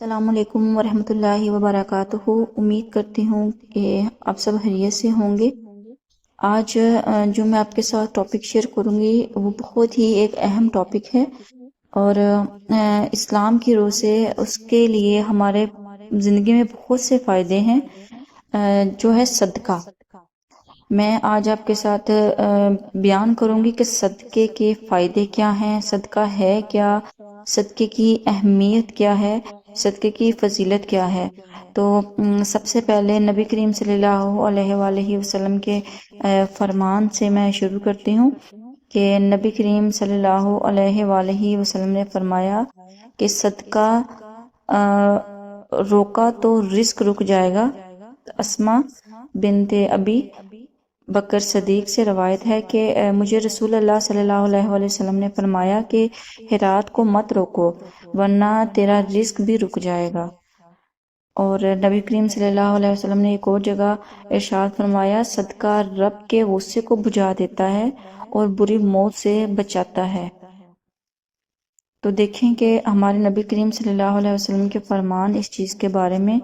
السلام علیکم ورحمۃ اللہ وبرکاتہ۔ امید کرتی ہوں کہ آپ سب خیریت سے ہوں گے۔ آج جو میں آپ کے ساتھ ٹاپک شیئر کروں گی وہ بہت ہی ایک اہم ٹاپک ہے، اور اسلام کی روح سے اس کے لیے ہمارے زندگی میں بہت سے فائدے ہیں، جو ہے صدقہ۔ میں آج آپ کے ساتھ بیان کروں گی کہ صدقے کے فائدے کیا ہیں، صدقہ ہے کیا، صدقے کی اہمیت کیا ہے، صدقے کی فضیلت کیا ہے۔ تو سب سے پہلے نبی کریم صلی اللہ علیہ وآلہ وسلم کے فرمان سے میں شروع کرتی ہوں کہ نبی کریم صلی اللہ علیہ وآلہ وسلم نے فرمایا کہ صدقہ روکا تو رزق رک جائے گا۔ اسما بنت ابی بکر صدیق سے روایت ہے کہ مجھے رسول اللہ صلی اللہ علیہ وآلہ وسلم نے فرمایا کہ خیرات کو مت روکو ورنہ تیرا رزق بھی رک جائے گا۔ اور نبی کریم صلی اللہ علیہ وسلم نے ایک اور جگہ ارشاد فرمایا، صدقہ رب کے غصے کو بجھا دیتا ہے اور بری موت سے بچاتا ہے۔ تو دیکھیں کہ ہمارے نبی کریم صلی اللہ علیہ وسلم کے فرمان اس چیز کے بارے میں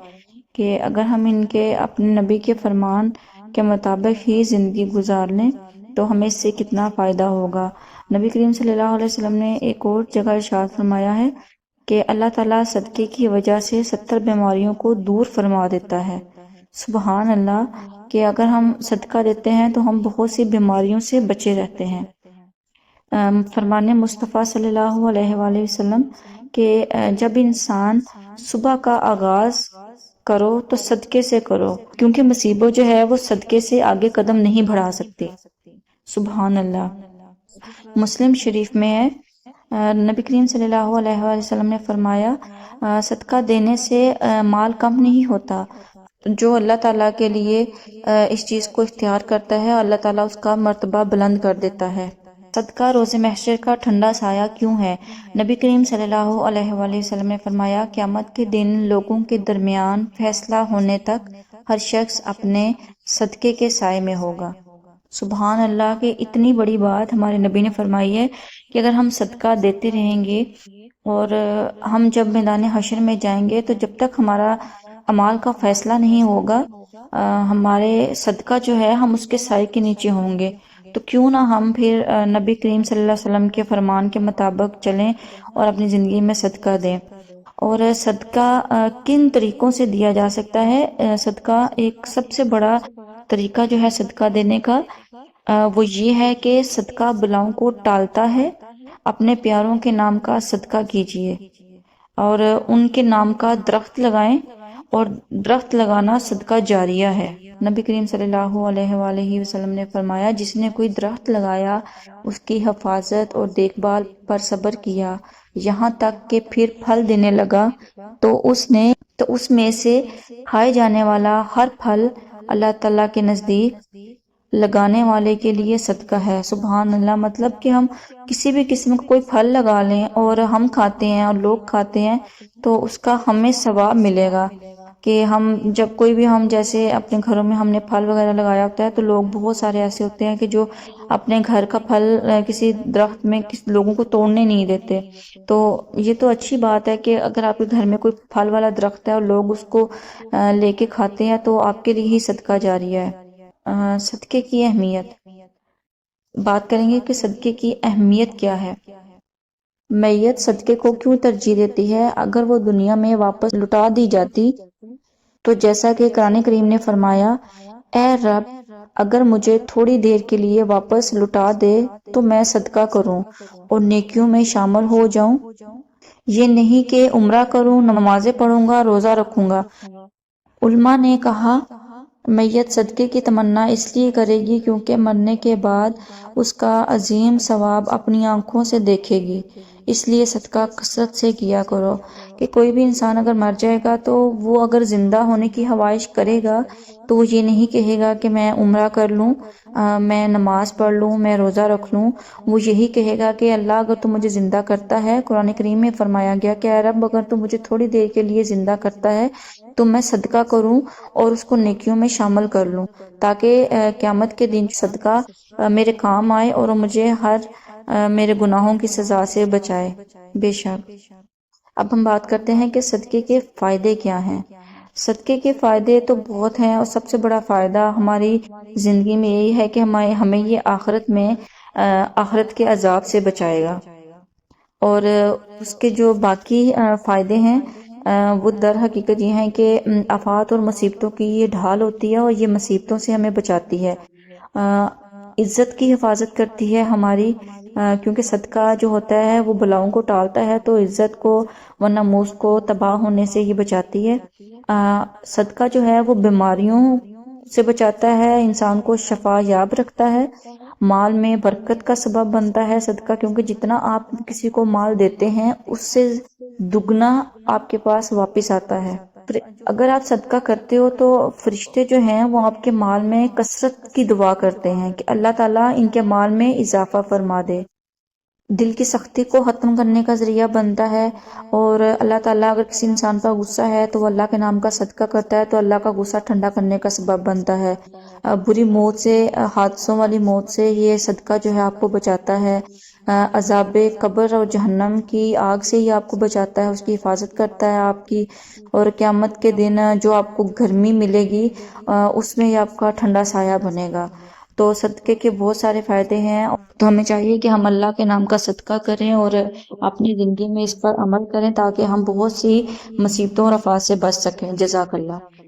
کہ اگر ہم اپنے نبی کے فرمان کے مطابق ہی زندگی گزار لیں تو ہمیں اس سے کتنا فائدہ ہوگا۔ نبی کریم صلی اللہ علیہ وسلم نے ایک اور جگہ ارشاد فرمایا ہے کہ اللہ تعالیٰ صدقے کی وجہ سے 70 بیماریوں کو دور فرما دیتا ہے۔ سبحان اللہ، کہ اگر ہم صدقہ دیتے ہیں تو ہم بہت سی بیماریوں سے بچے رہتے ہیں۔ فرمان مصطفیٰ صلی اللہ علیہ وآلہ وسلم کہ جب انسان صبح کا آغاز کرو تو صدقے سے کرو، کیونکہ مصیبت جو ہے وہ صدقے سے آگے قدم نہیں بڑھا سکتی۔ سبحان اللہ۔ مسلم شریف میں ہے، نبی کریم صلی اللہ علیہ وآلہ وسلم نے فرمایا، صدقہ دینے سے مال کم نہیں ہوتا۔ جو اللہ تعالیٰ کے لیے اس چیز کو اختیار کرتا ہے، اللہ تعالیٰ اس کا مرتبہ بلند کر دیتا ہے۔ صدقہ روز محشر کا ٹھنڈا سایہ کیوں ہے؟ نبی کریم صلی اللہ علیہ وآلہ وسلم نے فرمایا، قیامت کے دن لوگوں کے درمیان فیصلہ ہونے تک ہر شخص اپنے صدقے کے سائے میں ہوگا۔ سبحان اللہ، کہ اتنی بڑی بات ہمارے نبی نے فرمائی ہے کہ اگر ہم صدقہ دیتے رہیں گے اور ہم جب میدان حشر میں جائیں گے تو جب تک ہمارا اعمال کا فیصلہ نہیں ہوگا، ہمارے صدقہ جو ہے ہم اس کے سائے کے نیچے ہوں گے۔ تو کیوں نہ ہم پھر نبی کریم صلی اللہ علیہ وسلم کے فرمان کے مطابق چلیں اور اپنی زندگی میں صدقہ دیں۔ اور صدقہ کن طریقوں سے دیا جا سکتا ہے؟ صدقہ ایک سب سے بڑا طریقہ جو ہے صدقہ دینے کا وہ یہ ہے کہ صدقہ بلاؤں کو ٹالتا ہے۔ اپنے پیاروں کے نام کا صدقہ کیجیے اور ان کے نام کا درخت لگائیں، اور درخت لگانا صدقہ جاریہ ہے۔ نبی کریم صلی اللہ علیہ وآلہ وسلم نے فرمایا، جس نے کوئی درخت لگایا، اس کی حفاظت اور دیکھ بھال پر صبر کیا یہاں تک کہ پھر پھل دینے لگا، تو اس میں سے کھائے جانے والا ہر پھل اللہ تعالیٰ کے نزدیک لگانے والے کے لیے صدقہ ہے۔ سبحان اللہ، مطلب کہ ہم کسی بھی قسم کا کوئی پھل لگا لیں اور ہم کھاتے ہیں اور لوگ کھاتے ہیں تو اس کا ہمیں ثواب ملے گا۔ کہ ہم جب کوئی بھی ہم جیسے اپنے گھروں میں ہم نے پھل وغیرہ لگایا ہوتا ہے تو لوگ بہت سارے ایسے ہوتے ہیں کہ جو اپنے گھر کا پھل کسی درخت میں لوگوں کو توڑنے نہیں دیتے۔ تو یہ تو اچھی بات ہے کہ اگر آپ کے گھر میں کوئی پھل والا درخت ہے اور لوگ اس کو لے کے کھاتے ہیں تو آپ کے لیے ہی صدقہ جاریہ ہے۔ صدقے کی اہمیت بات کریں گے کہ صدقے کی اہمیت کیا ہے۔ میت صدقے کو کیوں ترجیح دیتی ہے؟ اگر وہ دنیا میں واپس لٹا دی جاتی تو جیسا کہ قرآن کریم نے فرمایا، اے رب، اگر مجھے تھوڑی دیر کے لیے واپس لٹا دے تو میں صدقہ کروں اور نیکیوں میں شامل ہو جاؤں۔ یہ نہیں کہ عمرہ کروں، نمازیں پڑھوں گا، روزہ رکھوں گا۔ علماء نے کہا، میت صدقے کی تمنا اس لیے کرے گی کیونکہ مرنے کے بعد اس کا عظیم ثواب اپنی آنکھوں سے دیکھے گی۔ اس لیے صدقہ کثرت سے کیا کرو۔ کہ کوئی بھی انسان اگر مر جائے گا تو وہ اگر زندہ ہونے کی خواہش کرے گا تو وہ یہ نہیں کہے گا کہ میں عمرہ کر لوں، میں نماز پڑھ لوں، میں روزہ رکھ لوں۔ وہ یہی کہے گا کہ اللہ اگر تو مجھے زندہ کرتا ہے، قرآن کریم میں فرمایا گیا کہ اے رب، اگر تو مجھے تھوڑی دیر کے لیے زندہ کرتا ہے تو میں صدقہ کروں اور اس کو نیکیوں میں شامل کر لوں، تاکہ قیامت کے دن صدقہ میرے کام آئے اور مجھے ہر میرے گناہوں کی سزا سے بچائے۔ بے شک اب ہم بات کرتے ہیں کہ صدقے کے فائدے کیا ہیں۔ صدقے کے فائدے تو بہت ہیں، اور سب سے بڑا فائدہ ہماری زندگی میں یہی ہے کہ ہمیں یہ آخرت کے عذاب سے بچائے گا، اور اس کے جو باقی فائدے ہیں وہ در حقیقت یہ ہیں کہ آفات اور مصیبتوں کی یہ ڈھال ہوتی ہے، اور یہ مصیبتوں سے ہمیں بچاتی ہے، عزت کی حفاظت کرتی ہے ہماری، کیونکہ صدقہ جو ہوتا ہے وہ بلاؤں کو ٹالتا ہے، تو عزت کو و ناموس کو تباہ ہونے سے یہ بچاتی ہے۔ صدقہ جو ہے وہ بیماریوں سے بچاتا ہے، انسان کو شفا یاب رکھتا ہے، مال میں برکت کا سبب بنتا ہے صدقہ، کیونکہ جتنا آپ کسی کو مال دیتے ہیں اس سے دگنا آپ کے پاس واپس آتا ہے۔ اگر آپ صدقہ کرتے ہو تو فرشتے جو ہیں وہ آپ کے مال میں کثرت کی دعا کرتے ہیں کہ اللہ تعالیٰ ان کے مال میں اضافہ فرما دے، دل کی سختی کو ختم کرنے کا ذریعہ بنتا ہے، اور اللہ تعالیٰ اگر کسی انسان کا غصہ ہے تو وہ اللہ کے نام کا صدقہ کرتا ہے تو اللہ کا غصہ ٹھنڈا کرنے کا سبب بنتا ہے، بری موت سے، حادثوں والی موت سے یہ صدقہ جو ہے آپ کو بچاتا ہے، عذاب قبر اور جہنم کی آگ سے یہ آپ کو بچاتا ہے، اس کی حفاظت کرتا ہے آپ کی، اور قیامت کے دن جو آپ کو گرمی ملے گی اس میں یہ آپ کا ٹھنڈا سایہ بنے گا۔ تو صدقے کے بہت سارے فائدے ہیں، تو ہمیں چاہیے کہ ہم اللہ کے نام کا صدقہ کریں اور اپنی زندگی میں اس پر عمل کریں تاکہ ہم بہت سی مصیبتوں اور آفات سے بچ سکیں۔ جزاک اللہ۔